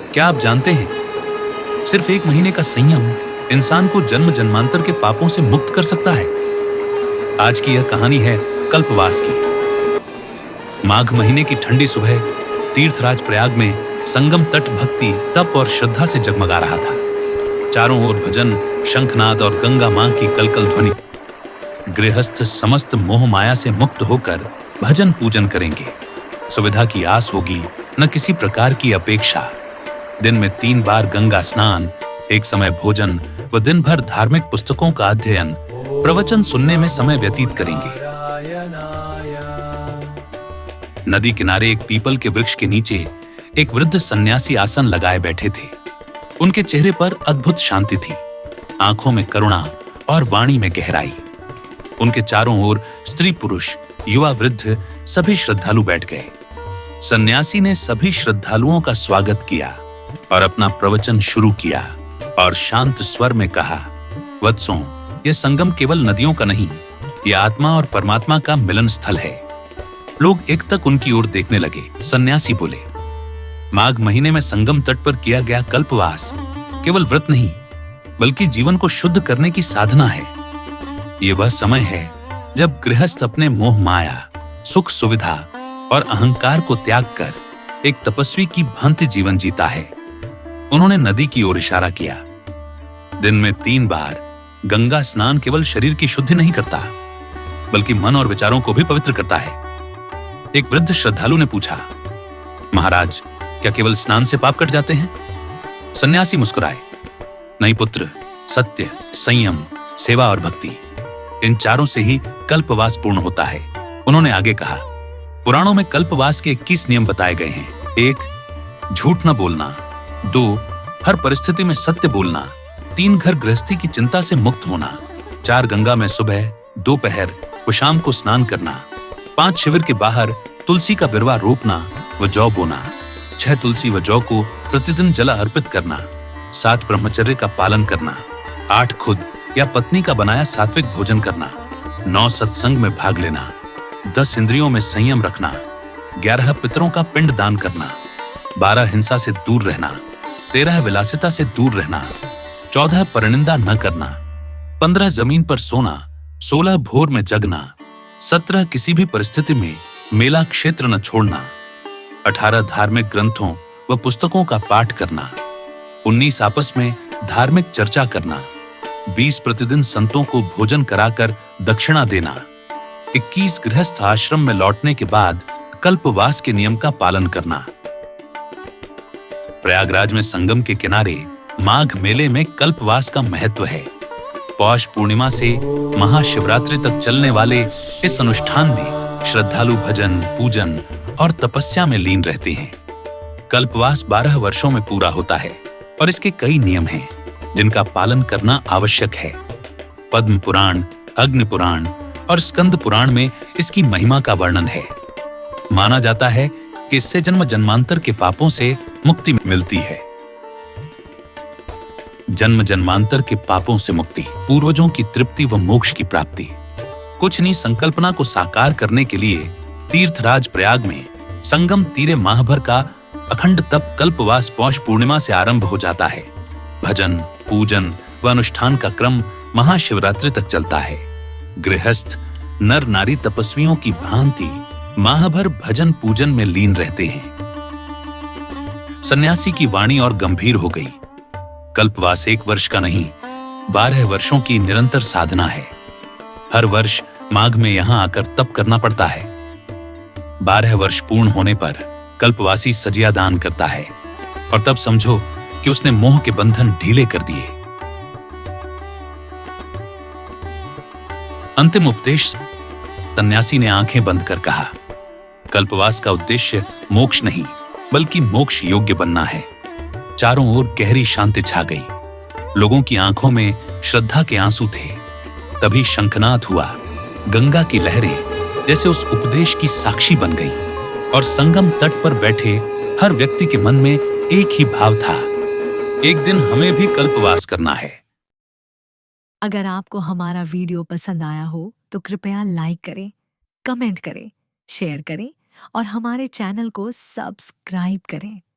क्या आप जानते हैं, सिर्फ 1 महीने का संयम इंसान को जन्म जन्मांतर के पापों से मुक्त कर सकता है। आज की यह कहानी है कल्पवास की। माघ महीने की ठंडी सुबह तीर्थराज प्रयाग में संगम तट भक्ति, तप और श्रद्धा से जगमगा रहा था। चारों ओर भजन, शंखनाद और गंगा मां की कलकल ध्वनि। गृहस्थ समस्त मोह माया से मुक्त होकर भजन पूजन करेंगे। सुविधा की आस होगी, न किसी प्रकार की अपेक्षा। दिन में 3 बार गंगा स्नान, एक समय भोजन व दिन भर धार्मिक पुस्तकों का अध्ययन, प्रवचन सुनने में समय व्यतीत करेंगे। नदी किनारे एक पीपल के वृक्ष के नीचे एक वृद्ध सन्यासी आसन लगाए बैठे थे। उनके चेहरे पर अद्भुत शांति थी, आंखों में करुणा और वाणी में गहराई। उनके चारों ओर स्त्री पुरुष, युवा वृद्ध सभी श्रद्धालु बैठ गए। सन्यासी ने सभी श्रद्धालुओं का स्वागत किया और अपना प्रवचन शुरू किया और शांत स्वर में कहा, वत्सों, यह संगम केवल नदियों का नहीं, यह आत्मा और परमात्मा का मिलन स्थल है। लोग एकटक उनकी ओर देखने लगे। सन्यासी बोले, माघ महीने में संगम तट पर किया गया कल्पवास केवल व्रत नहीं, बल्कि जीवन को शुद्ध करने की साधना है। ये वह समय है जब गृहस्थ अपने मोह माया, सुख सुविधा और अहंकार को त्याग कर एक तपस्वी की भांति जीवन जीता है। उन्होंने नदी की ओर इशारा किया। दिन में 3 बार गंगा स्नान केवल शरीर की शुद्धि नहीं करता, बल्कि मन और विचारों को भी पवित्र करता है। एक वृद्ध श्रद्धालु ने पूछा, महाराज, क्या केवल स्नान से पाप कट जाते हैं? सन्यासी मुस्कुराए, नहीं पुत्र, सत्य, संयम, सेवा और भक्ति, इन चारों से ही कल्पवास पूर्ण होता है। उन्होंने आगे कहा, पुराणों में कल्पवास के 21 नियम बताए गए हैं। 1. झूठ न बोलना। 2. हर परिस्थिति में सत्य बोलना। 3. घर गृहस्थी की चिंता से मुक्त होना। 4. गंगा में सुबह, दोपहर व शाम को स्नान करना। 5. शिविर के बाहर तुलसी का बिरवा रोपना व जौ बोना। 6. तुलसी व जौ को प्रतिदिन जल अर्पित करना। 7. ब्रह्मचर्य का पालन करना। 8. खुद या पत्नी का बनाया सात्विक भोजन करना। 9. सत्संग में भाग लेना। 10. इंद्रियों में संयम रखना। 11. पितरों का पिंड दान करना। 12. हिंसा से दूर रहना। 13. विलासिता से दूर रहना। 14. परनिंदा न करना। 15. जमीन पर सोना। 16. भोर में जगना। 17. किसी भी परिस्थिति में मेला क्षेत्र न छोड़ना। 18. धार्मिक ग्रंथों व पुस्तकों का पाठ करना। 19. आपस में धार्मिक चर्चा करना। 20. प्रतिदिन संतों को भोजन कराकर दक्षिणा देना। 21. गृहस्थ आश्रम में लौटने के बाद कल्पवास के नियम का पालन करना। प्रयागराज में संगम के किनारे माघ मेले में कल्पवास का महत्व है। पौष पूर्णिमा से महाशिवरात्रि तक चलने वाले इस अनुष्ठान में श्रद्धालु भजन, पूजन और तपस्या में लीन रहते हैं। कल्पवास 12 वर्षों में पूरा होता है और इसके कई नियम हैं, जिनका पालन करना आवश्यक है। पद्म पुराण, अग्नि पुराण और स्कंद पुराण में इसकी महिमा का वर्णन है। माना जाता है कि इससे जन्म जन्मांतर के पापों से मुक्ति मिलती है। जन्म जन्मांतर के पापों से मुक्ति, पूर्वजों की तृप्ति व मोक्ष की प्राप्ति। कुछ नहीं संकल्पना को साकार करने के लिए तीर्थराज प्रयाग में संगम तीरे माह भर का अखंड तप कल्पवास पौष पूर्णिमा से आरंभ हो जाता है। भजन, पूजन व अनुष्ठान का क्रम महाशिवरात्रि तक चलता है। गृहस्थ नर नारी तपस्वियों की भांति माह भर भजन पूजन में लीन रहते हैं। सन्यासी की वाणी और गंभीर हो गई। कल्पवास 1 वर्ष का नहीं, 12 वर्षों की निरंतर साधना है। हर वर्ष माघ में यहां आकर तप करना पड़ता है। 12 वर्ष पूर्ण होने पर कल्पवासी सजिया दान करता है और तब समझो कि उसने मोह के बंधन ढीले कर दिए। अंतिम उपदेश, सन्यासी ने आंखें बंद कर कहा, कल्पवास का उद्देश्य मोक्ष नहीं, बल्कि मोक्ष योग्य बनना है। चारों ओर गहरी शांति छा गई। लोगों की आंखों में श्रद्धा के आंसू थे। तभी शंखनाद हुआ। गंगा की लहरें जैसे उस उपदेश की साक्षी बन गई और संगम तट पर बैठे हर व्यक्ति के मन में एक ही भाव था, एक दिन हमें भी कल्पवास करना है। अगर आपको हमारा वीडियो पसंद आया हो तो कृपया लाइक करें, कमेंट करें, शेयर करें और हमारे चैनल को सब्सक्राइब करें।